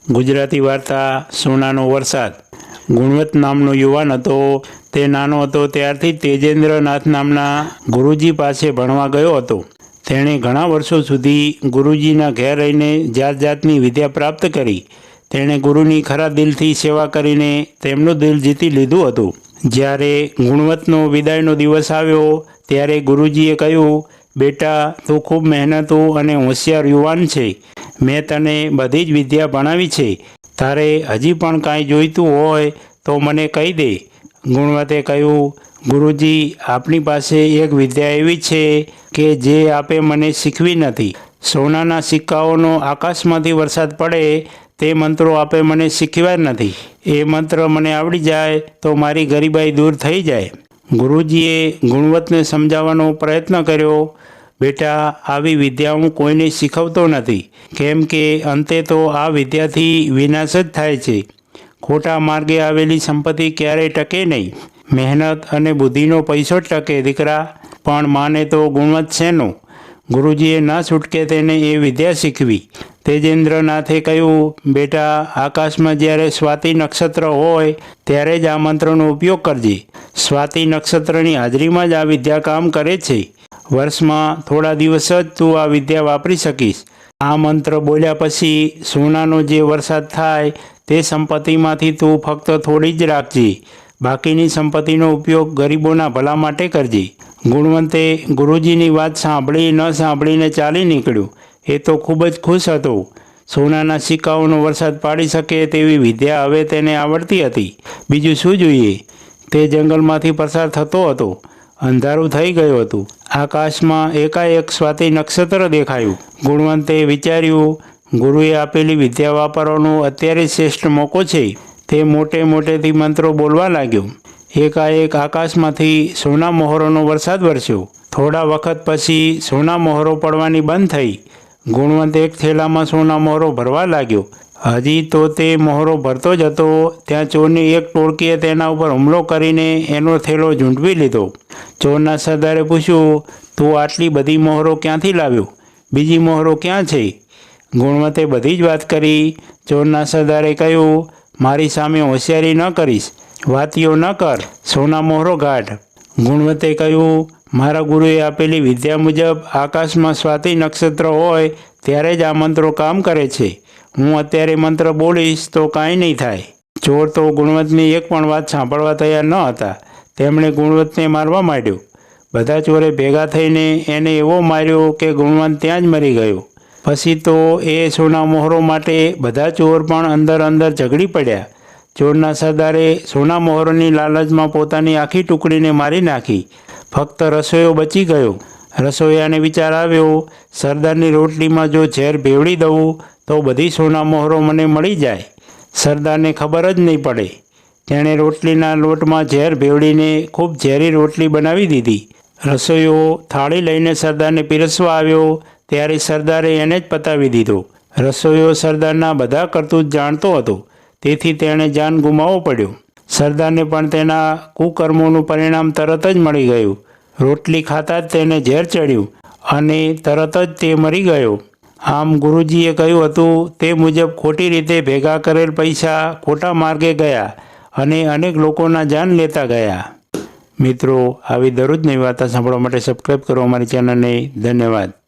ગુજરાતી વાર્તા સોનાનો વરસાદ। ગુણવંત નામનો યુવાન હતો। તે નાનો હતો ત્યારથી તેજેન્દ્રનાથ નામના ગુરુજી પાસે ભણવા ગયો હતો। તેણે ઘણા વર્ષો સુધી ગુરુજીના ઘેર રહીને જાત જાતની વિદ્યા પ્રાપ્ત કરી। તેણે ગુરુની ખરા દિલથી સેવા કરીને તેમનું દિલ જીતી લીધું હતું। જ્યારે ગુણવંતનો વિદાયનો દિવસ આવ્યો ત્યારે ગુરુજીએ કહ્યું, બેટા, તું ખૂબ મહેનતુ અને હોશિયાર યુવાન છે। મેં તને બધી જ વિદ્યા ભણાવી છે। તારે હજી પણ કાંઈ જોઈતું હોય તો મને કહી દે। ગુણવંતે કહ્યું, ગુરુજી, આપની પાસે એક વિદ્યા એવી છે કે જે આપે મને શીખવી નથી। સોનાના સિક્કાઓનો આકાશમાંથી વરસાદ પડે તે મંત્રો આપે મને શીખવ્યા નથી। એ મંત્ર મને આવડી જાય તો મારી ગરીબાઈ દૂર થઈ જાય। ગુરુજીએ ગુણવંતને સમજાવવાનો પ્રયત્ન કર્યો, બેટા, આવી વિદ્યા હું કોઈને શીખવતો નથી, કેમ કે અંતે તો આ વિદ્યાથી વિનાશ જ થાય છે। ખોટા માર્ગે આવેલી સંપત્તિ ક્યારેય ટકે નહીં। મહેનત અને બુદ્ધિનો પૈસો જ ટકે દીકરા, પણ માને તો ગુણવંત શેનો? ગુરુજીએ ના છૂટકે તેને એ વિદ્યા શીખવી। તેજેન્દ્રનાથે કહ્યું, બેટા, આકાશમાં જ્યારે સ્વાતિ નક્ષત્ર હોય ત્યારે જ આ મંત્રનો ઉપયોગ કરજે। સ્વાતિ નક્ષત્રની હાજરીમાં જ આ વિદ્યા કામ કરે છે। વર્ષમાં થોડા દિવસ જ તું આ વિદ્યા વાપરી શકીશ। આ મંત્ર બોલ્યા પછી સોનાનો જે વરસાદ થાય તે સંપત્તિમાંથી તું ફક્ત થોડી જ રાખજે। બાકીની સંપત્તિનો ઉપયોગ ગરીબોના ભલા માટે કરજે। ગુણવંતે ગુરુજીની વાત સાંભળી ન સાંભળીને ચાલી નીકળ્યો। એ તો ખૂબ જ ખુશ હતો। સોનાના સિક્કાઓનો વરસાદ પાડી શકે તેવી વિદ્યા હવે તેને આવડતી હતી। બીજું શું જોઈએ? તે જંગલમાંથી પસાર થતો હતો। અંધારું થઈ ગયું હતું। આકાશમાં એકાએક સ્વાતિ નક્ષત્ર દેખાયું। ગુણવંતે વિચાર્યું, ગુરુએ આપેલી વિદ્યા વાપરવાનો અત્યારે શ્રેષ્ઠ મોકો છે। તે મોટે મોટેથી મંત્રો બોલવા લાગ્યો। એકાએક આકાશમાંથી સોના મોહરોનો વરસાદ વરસ્યો। થોડા વખત પછી સોના મોહરો પડવાની બંધ થઈ। ગુણવંત એક થેલામાં સોના મોહરો ભરવા લાગ્યો। હજી તો તે મોહરો ભરતો જ હતો ત્યાં ચોરની એક ટોળકીએ તેના ઉપર હુમલો કરીને એનો થેલો ઝૂંટવી લીધો। ચોરના સરદારે પૂછ્યું, તું આટલી બધી મોહરો ક્યાંથી લાવ્યો? બીજી મોહરો ક્યાં છે? ગુણવંતે બધી જ વાત કરી। ચોરના સરદારે કહ્યું, મારી સામે હોશિયારી ન કરીશ, વાતીઓ ન કર, સોના મોહરો કાઢ। ગુણવંતે કહ્યું, મારા ગુરુએ આપેલી વિદ્યા મુજબ આકાશમાં સ્વાતિ નક્ષત્ર હોય ત્યારે જ આ મંત્રો કામ કરે છે। હું અત્યારે મંત્ર બોલીશ તો કાંઈ નહીં થાય। ચોર તો ગુણવંતની એક પણ વાત સાંભળવા તૈયાર ન હતા। તેમણે ગુણવંતને મારવા માંડ્યો। બધા ચોરે ભેગા થઈને એને એવો માર્યો કે ગુણવંત ત્યાં જ મરી ગયો। પછી તો એ સોના મોહરો માટે બધા ચોર પણ અંદર અંદર ઝઘડી પડ્યા। ચોરના સરદારે સોના મોહરોની લાલચમાં પોતાની આખી ટુકડીને મારી નાખી। ફક્ત રસોઈયો બચી ગયો। રસોઈયાને વિચાર આવ્યો, સરદારની રોટલીમાં જો ઝેર ભેળવી દઉં તો બધી સોના મોહરો મને મળી જાય। સરદારને ખબર જ નહીં પડે। તેણે રોટલીના લોટમાં ઝેર ભેળવીને ખૂબ ઝેરી રોટલી બનાવી દીધી। રસોઈયો થાળી લઈને સરદારને પીરસવા આવ્યો ત્યારે સરદારે એને જ પતાવી દીધો। રસોઈયો સરદારના બધા કરતૂત જાણતો હતો, તેથી તેણે જાન ગુમાવવો પડ્યો। સરદારને પણ તેના કુકર્મોનું પરિણામ તરત જ મળી ગયું। રોટલી ખાતા જ તેને ઝેર ચડ્યું અને તરત જ તે મરી ગયો। આમ ગુરુજીએ કહ્યું હતું તે મુજબ ખોટી રીતે ભેગા કરેલ પૈસા ખોટા માર્ગે ગયા અને અનેક લોકોના જાન લેતા ગયા। મિત્રો, આવી દરરોજની વાર્તા સાંભળવા માટે સબસ્ક્રાઈબ કરો અમારી ચેનલને। ધન્યવાદ।